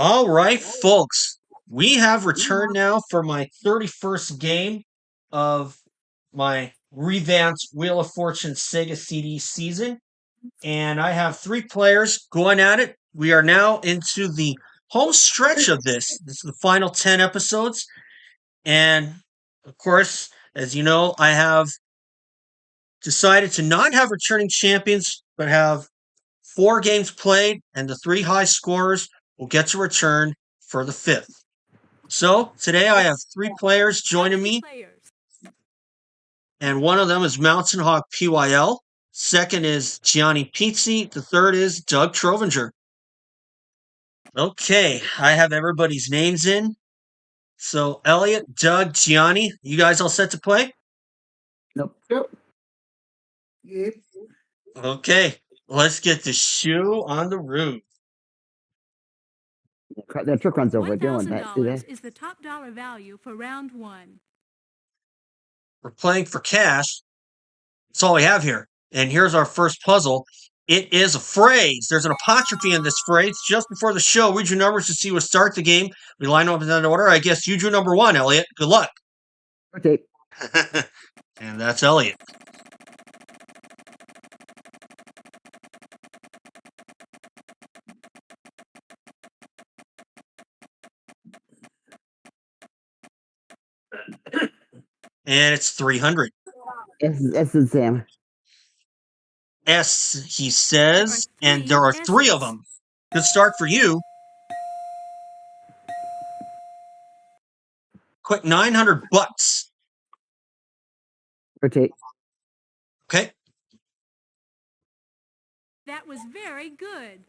All right, folks. We have returned now for my 31st game of my revamped Wheel of Fortune Sega CD season. And I have three players going at it. We are now into the home stretch of this. This is the final 10 episodes. And of course, as you know, I have decided to not have returning champions, but have four games played, and the three high scorers will get to return for the fifth. So today I have three players joining me, and one of them is MountainHawkPYL. Second is Gianni Pizzi. The third is Doug Trovinger. Okay, I have everybody's names in. So Elliot, Doug, Gianni, you guys all set to play? Nope. Yep. Okay, let's get the shoe on the roof. That truck runs over. Don't do $1,000 that. is the top dollar value for round one. We're playing for cash. That's all we have here. And here's our first puzzle. It is a phrase. There's an apostrophe in this phrase. Just before the show, read your numbers to see what start the game. We line up in that order. I guess you drew number one, Elliot. Good luck. Okay. And that's Elliot. And it's 300. S and Sam. S, he says, and there are three of them. Good start for you. Quick, $900. Rotate. Okay. That was very good.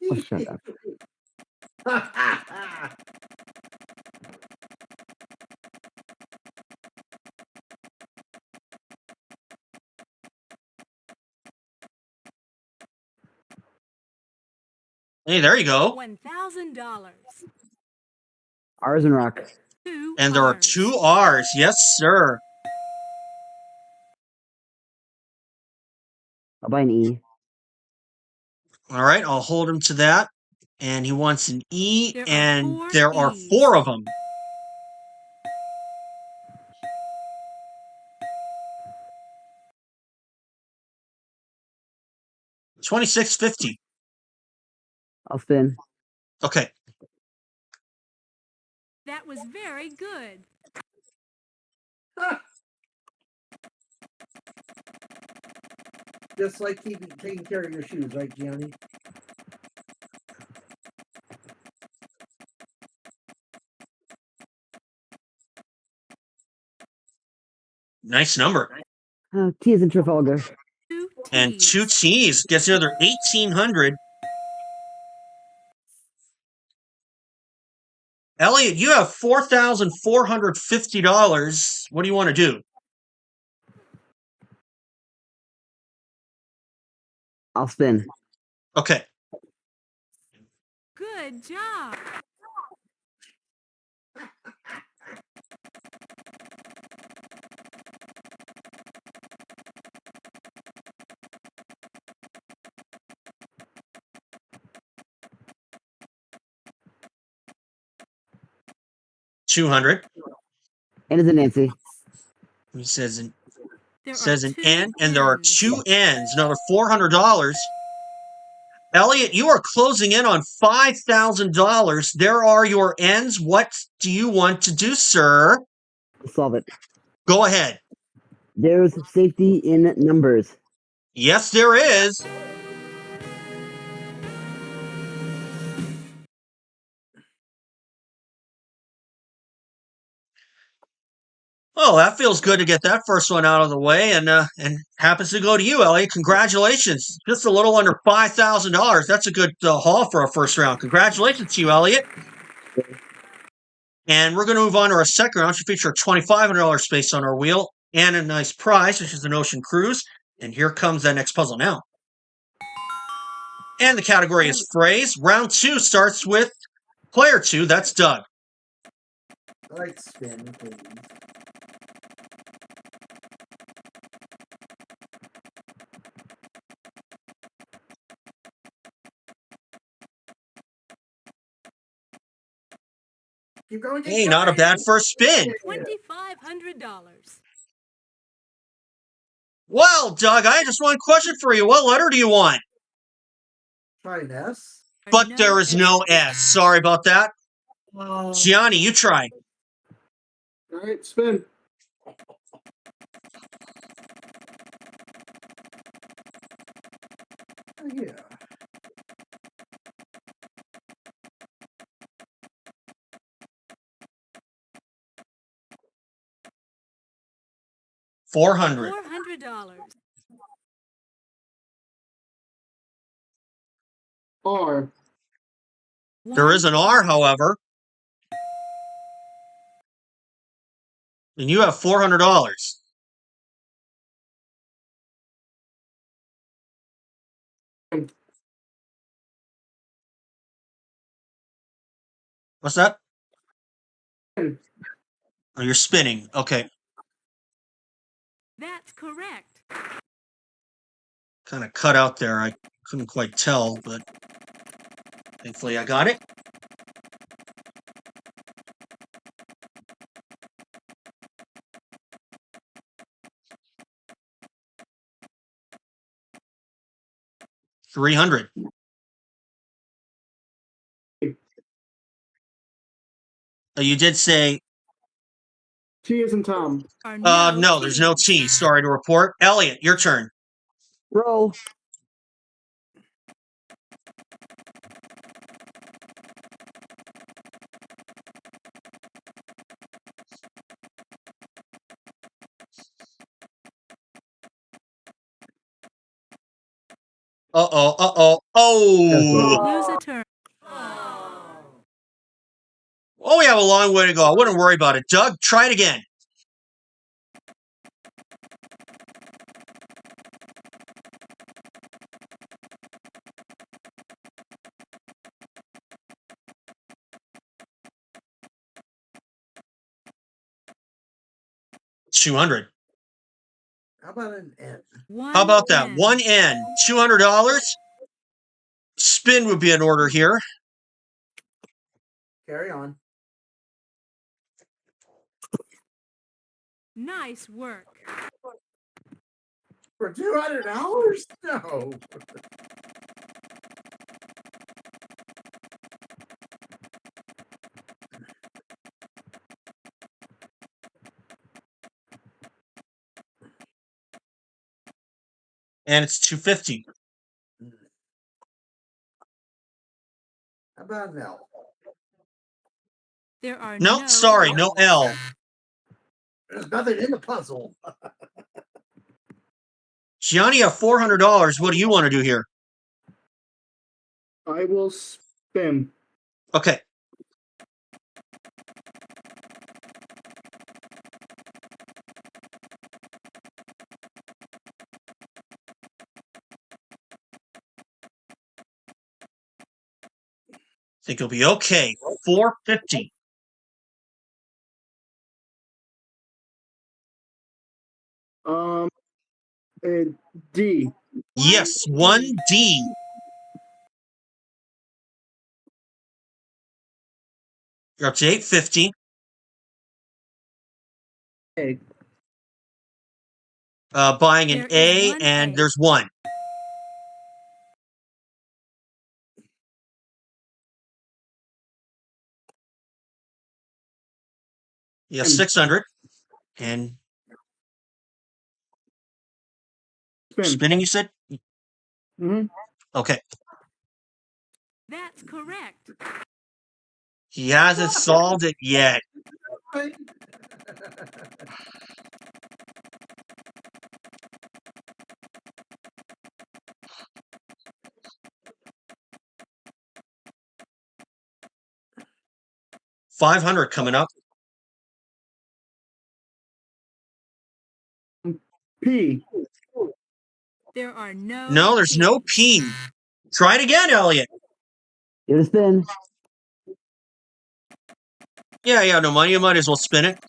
Oh, shut up. Hey, there you go. $1,000. R's and rock. And there are two R's. Yes, sir. I'll buy an E. All right, I'll hold him to that. And he wants an E, and there are E's. four of them. $26.50. I'll spin. Okay. That was very good. Just like taking care of your shoes, right, Gianni? Nice number. T is in Trafalgar. And two T's gets another 1,800. Elliot, you have $4,450. What do you want to do? I'll spin. Okay. Good job. $200. N is in Nancy. He says an Two N, and there are N's. two N's. Another $400. Elliot, you are closing in on $5,000. There are your N's. What do you want to do, sir? Solve it. Go ahead. There's safety in numbers. Yes, there is. Oh, that feels good to get that first one out of the way, and happens to go to you, Elliot. Congratulations! Just a little under $5,000. That's a good haul for a first round. Congratulations to you, Elliot. And we're going to move on to our second round, which will feature a $2,500 space on our wheel and a nice prize, which is an ocean cruise. And here comes that next puzzle now. And the category is phrase. Round two starts with player two. That's Doug. I like spin, please. Keep going. Keep Hey, not a going. bad first spin. $2,500. Well, Doug, I just one question for you. What letter do you want? Try an S. But there is no S. Sorry about that. Gianni, you try. All right, spin. Oh, yeah. $400. $400. R. There is an R, however. And you have $400. What's that? Oh, you're spinning. Okay. That's correct. Kind of cut out there. I couldn't quite tell, but thankfully I got it. $300. You did say, T is in Tom. no, there's no T. Sorry to report. Elliot, your turn. Roll. Uh-oh, uh-oh. Oh! Lose a turn. Oh, we have a long way to go. I wouldn't worry about it. Doug, try it again. $200. How about an N? How about that? One N. $200. Spin would be in order here. Carry on. Nice work. For $200? No. And it's $250. How about an L? There are No, sorry, no L. There's nothing in the puzzle. Gianni, you have $400. What do you want to do here? I will spin. Okay. Think you'll be okay. $450. Um, D. Yes, 1D. You're up to $850. A. Buying an There is A, one and A. there's one. You have 600. And Spin. spinning, you said? Mm-hmm. Okay. That's correct. He hasn't solved it yet. $500 coming up. P. There are no No, there's no P's. P. Try it again, Elliot. Give it a spin. Yeah, no money. You might as well spin it.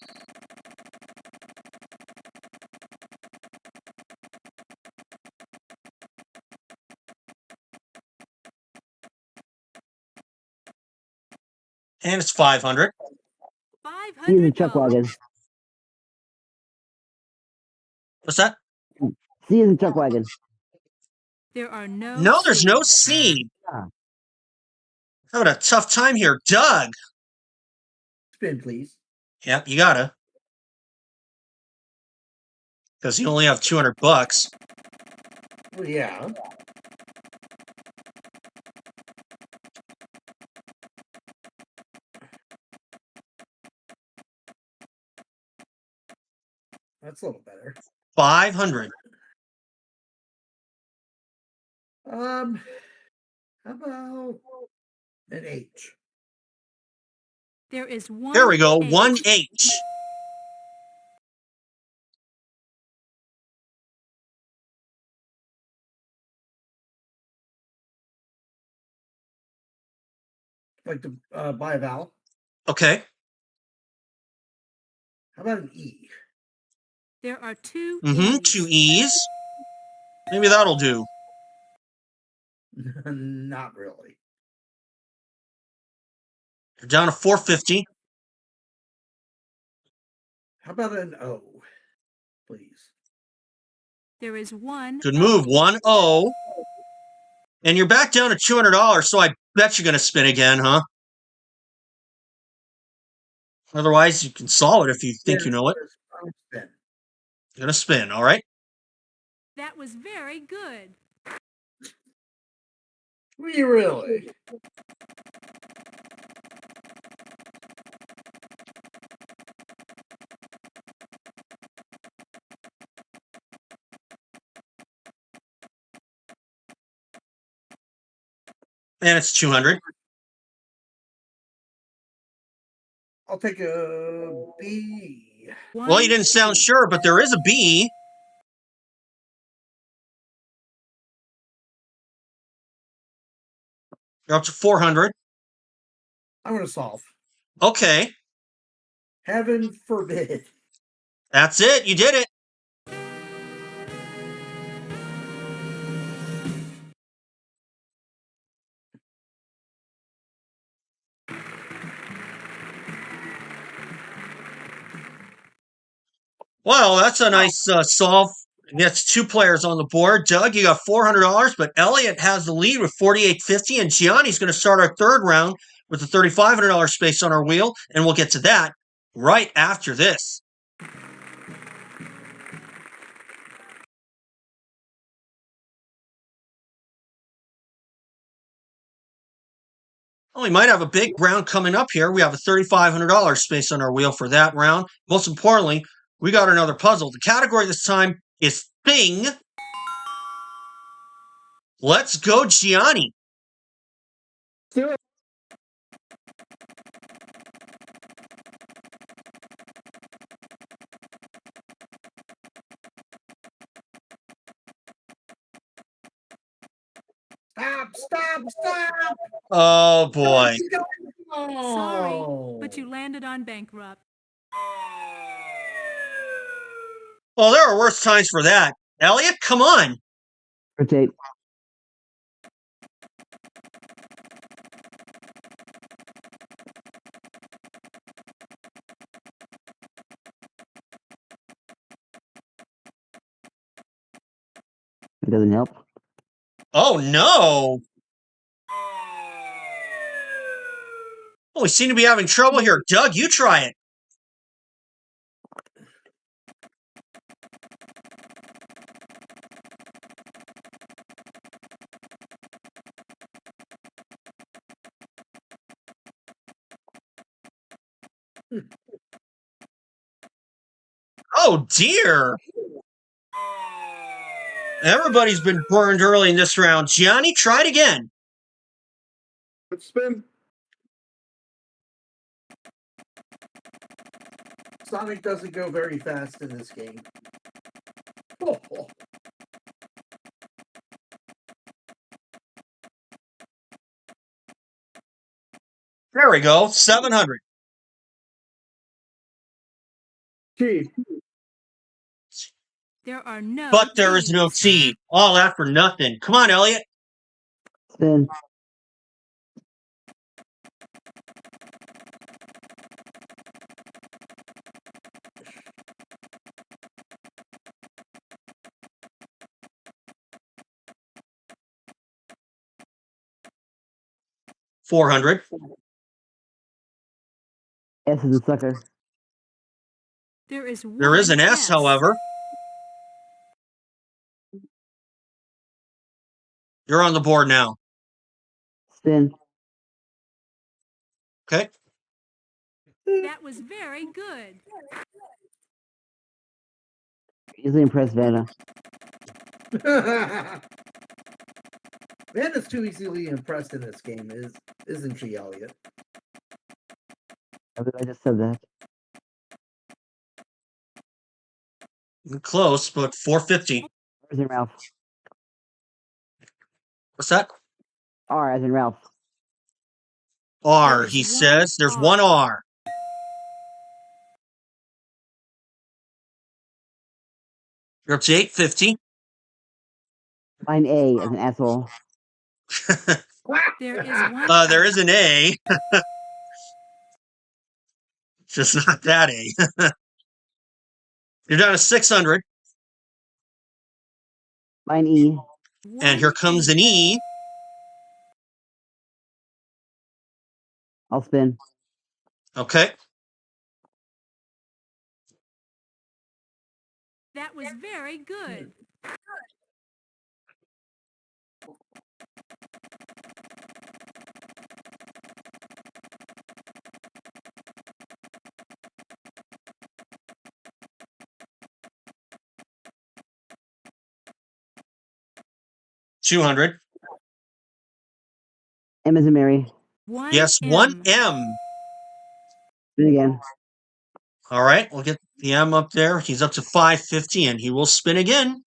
And it's $500. C is a chuck wagon. What's that? C is a chuck wagon. There are no No, there's no C's. C. Yeah. Having a tough time here. Doug. Spin, please. Yep, you gotta. Because you only have $200. Well, yeah. That's a little better. 500. How about an H? There is one. There we go. H. 1H. Like to buy a vowel? Okay. How about an E? There are two. Mm-hmm. E's. 2 E's. Maybe that'll do. Not really. You're down to 450. How about an O, please? There is one. Good move. 1O. And you're back down to $200, so I bet you're going to spin again, huh? Otherwise, you can solve it if you think you know it. I'm spin. You're going to spin, all right? That was very good. We really? And it's 200. I'll take a B. Well, you didn't sound sure, but there is a B. You're up to 400. I'm going to solve. Okay. Heaven forbid. That's it. You did it. Well, that's a nice solve. That's 2 players on the board. Doug, you got $400, but Elliot has the lead with $4,850, and Gianni's going to start our third round with the $3,500 space on our wheel, and we'll get to that right after this. Well, we might have a big round coming up here. We have a $3,500 space on our wheel for that round. Most importantly, we got another puzzle. The category this time is Thing. Let's go, Gianni. Do it. Stop! Oh, boy. Oh. But you landed on bankrupt. Well, there are worse times for that. Elliot, come on. Rotate. It doesn't help. Oh, no. Oh, we seem to be having trouble here. Doug, you try it. Oh, dear. Everybody's been burned early in this round. Gianni, try it again. Let's spin. Sonic doesn't go very fast in this game. Oh. There we go. 700. T. There are no. But there is no T's. T. All that for nothing. Come on, Elliot. Spin. 400. S is a sucker. There is one There is an S, however. You're on the board now. Spin. Okay. That was very good. Easily impressed Vanna. Vanna's too easily impressed in this game, isn't she, Elliot? I just said that. Close, but 450. Where's in Ralph? What's that? R as in Ralph. R, There is he one says. There's R. one R. You're up to 850. Mine A as an asshole. There is one There is an A. Just not that A. You're down to 600. Mine E. And here comes an E. I'll spin. Okay. That was very good. $200. M as in Mary. One Yes, M. 1M. Spin again. All right, we'll get the M up there. He's up to 550, and he will spin again.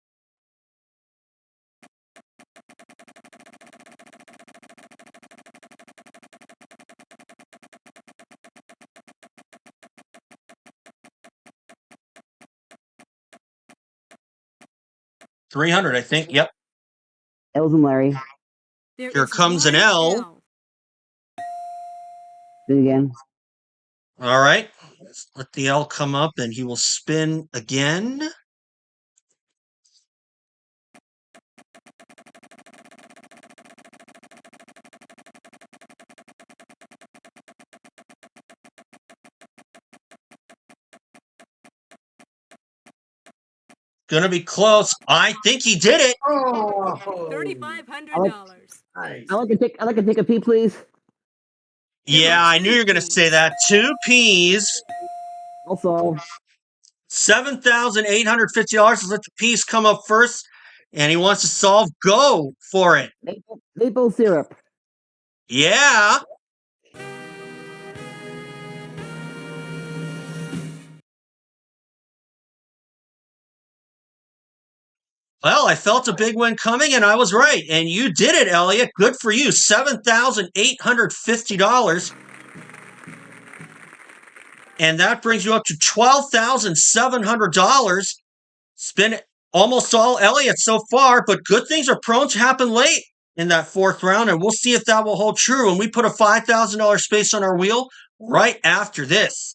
$300, I think. Yep. L's and Larry. There Here is comes an one L. Spin again. All right. Let's let the L come up, and he will spin again. Gonna be close. I think he did it. Oh, $3,500. nice. I'd like to take a pee, please. Yeah, I knew you were gonna say that. 2 P's. Also, $7,850. Let's let the piece come up first. And he wants to solve. Go for it. maple syrup. Yeah. Well, I felt a big win coming, and I was right. And you did it, Elliot. Good for you. $7,850. And that brings you up to $12,700. Spent almost all Elliot so far, but good things are prone to happen late in that fourth round, and we'll see if that will hold true. And we put a $5,000 space on our wheel right after this.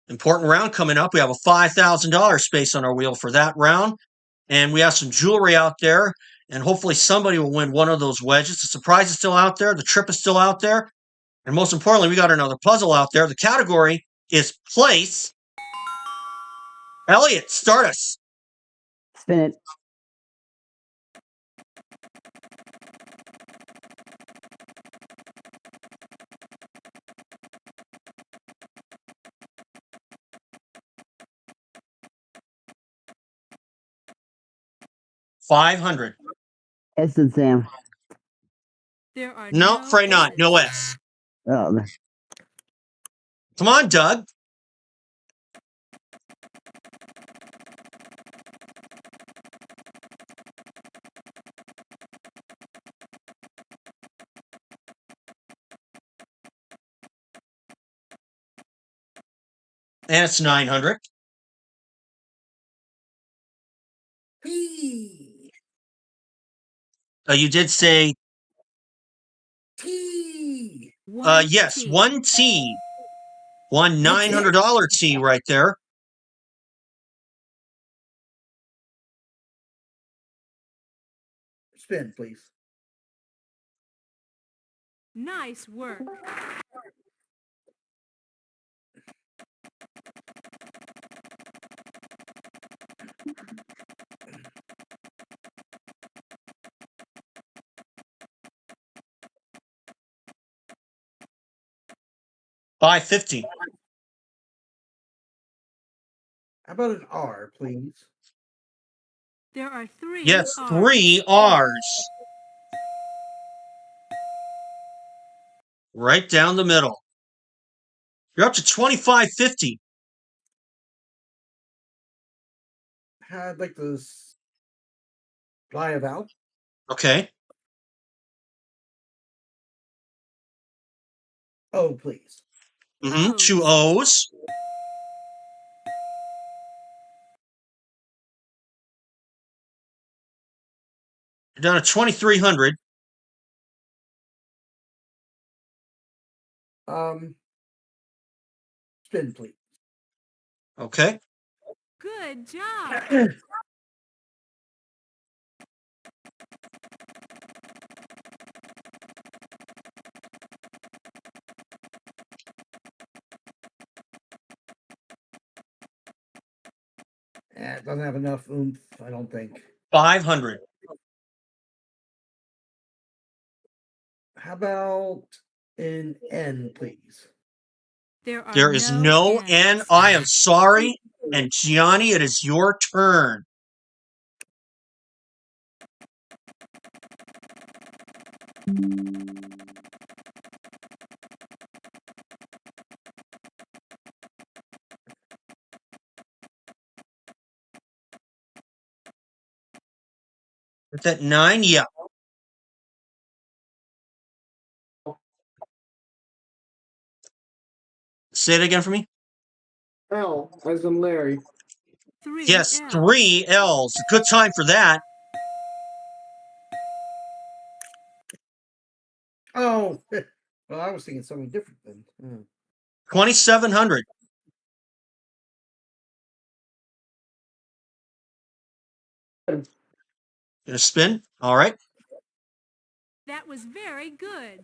Important round coming up. We have a $5,000 space on our wheel for that round. And we have some jewelry out there. And hopefully somebody will win one of those wedges. The surprise is still out there. The trip is still out there. And most importantly, we got another puzzle out there. The category is place. Elliot, start us. Spin it. $500. S and Sam. There are No, no afraid not. S's. No S. Oh, Come on, Doug. And it's 900. P. You did say, T. yes, T. 1 T. One That's it? $900 T right there. Spin, please. Nice work. $5.50. How about an R, please? There are 3 Yes, R's. 3 R's. Right down the middle. You're up to $25.50. I'd like to fly a vowel. Okay. Oh, please. Mm-hmm. O's. 2 O's. You're down to 2,300. Spin, please. Okay. Good job. It doesn't have enough oomph, I don't think. 500. How about an N, please? There are There is no no N's. N. I am sorry. And Gianni, it is your turn. With that 9, yeah. Say it again for me. L as in Larry. 3 Yes, L's. 3 L's. Good time for that. Oh, well, I was thinking something different then. 2,700. Gonna spin. All right. That was very good.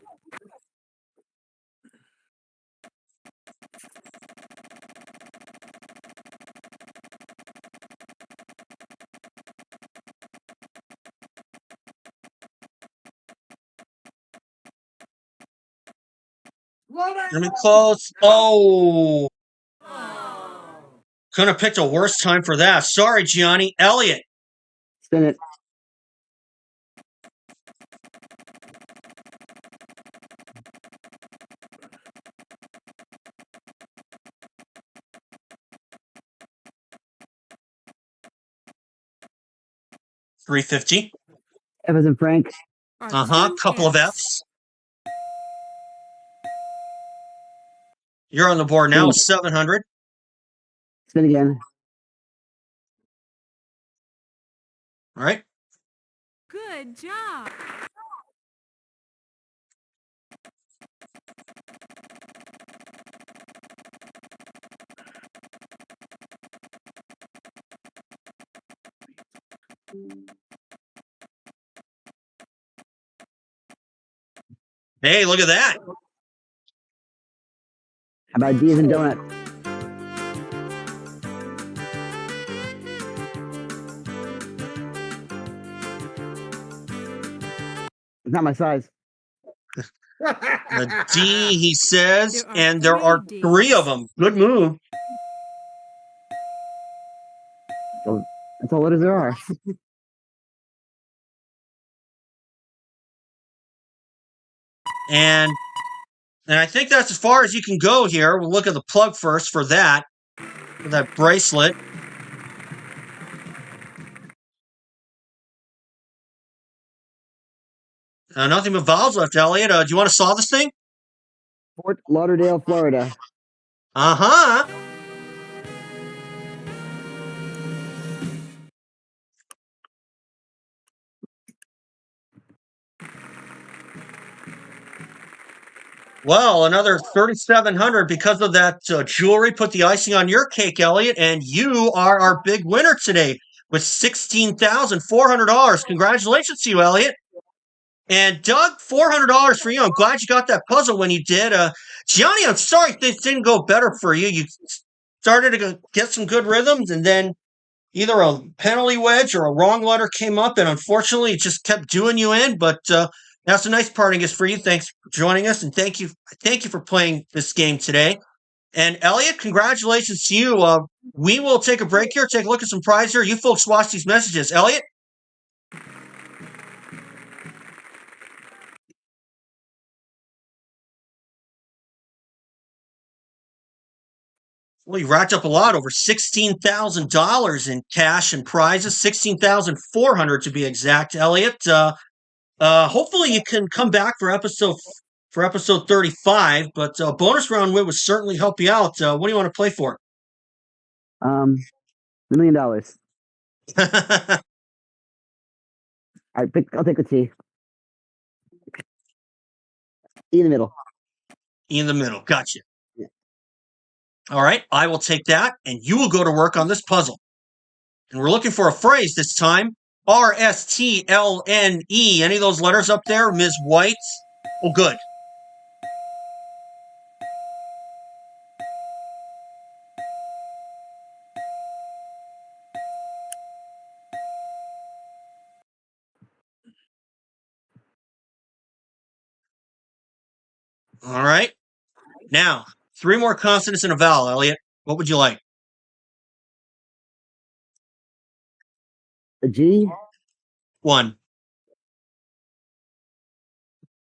Let me close. Oh. Couldn't have picked a worse time for that. Sorry, Gianni. Elliot. Spin it. $3.50. F as in Frank. Are Uh-huh. 2 Couple of F's. F's. You're on the board now with 700. Spin again. All right. Good job. Hey, look at that. How about D as in donut? It's not my size. A D, he says, There are and there are 3 3 of D's. them. Good move. So that's all letters there are. And I think that's as far as you can go here. We'll look at the plug first for that bracelet. Nothing but vowels left, Elliot. Do you want to saw this thing? Fort Lauderdale, Florida. Uh-huh. Well, another 3,700 because of that jewelry. Put the icing on your cake, Elliot, and you are our big winner today. with $16,400. Congratulations to you, Elliot. And Doug, $400 for you. I'm glad you got that puzzle when you did. Gianni, I'm sorry things didn't go better for you. You started to get some good rhythms, and then either a penalty wedge or a wrong letter came up, and unfortunately, it just kept doing you in. But that's a nice parting gift for you. Thanks for joining us, and thank you for playing this game today. And Elliot, congratulations to you. We will take a break here, take a look at some prize here. You folks watch these messages. Elliot? Well, you racked up a lot, over $16,000 in cash and prizes, $16,400 to be exact. Elliot, hopefully you can come back for episode 35. But bonus round win would certainly help you out. What do you want to play for? $1 million. All right, I'll take the T. E in the middle. E in the middle. Gotcha. All right, I will take that, and you will go to work on this puzzle. And we're looking for a phrase this time. RSTLNE. Any of those letters up there, Ms. White? Oh, good. All right. Now, 3 more consonants and a vowel, Elliot. What would you like? A G. 1,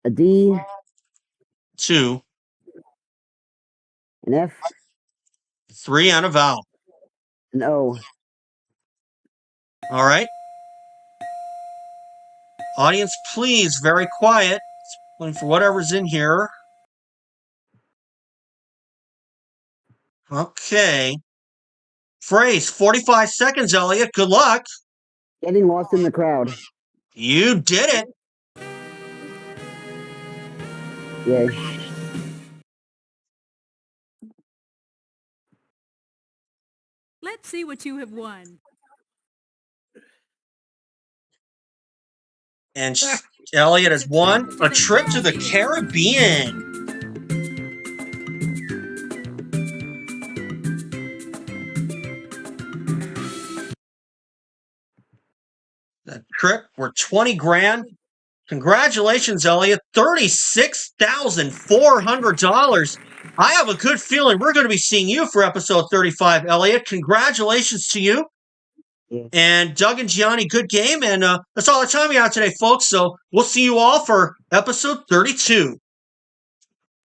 A D. 2, An F. 3, and a vowel. An O. All right. Audience, please, very quiet. Looking for whatever's in here. Okay. Phrase, 45 seconds, Elliot. Good luck. Getting lost in the crowd. You did it. Yay. Let's see what you have won. And Elliot has won a trip to the Caribbean. That trip worth 20 grand. Congratulations, Elliot. $36,400. I have a good feeling we're going to be seeing you for episode 35, Elliot. Congratulations to you. Yeah. And Doug and Gianni, good game. And that's all the time we have today, folks. So we'll see you all for episode 32.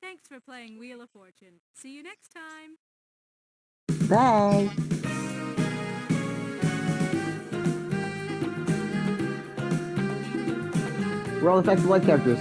Thanks for playing Wheel of Fortune. See you next time. Bye. Roll effects of life characters.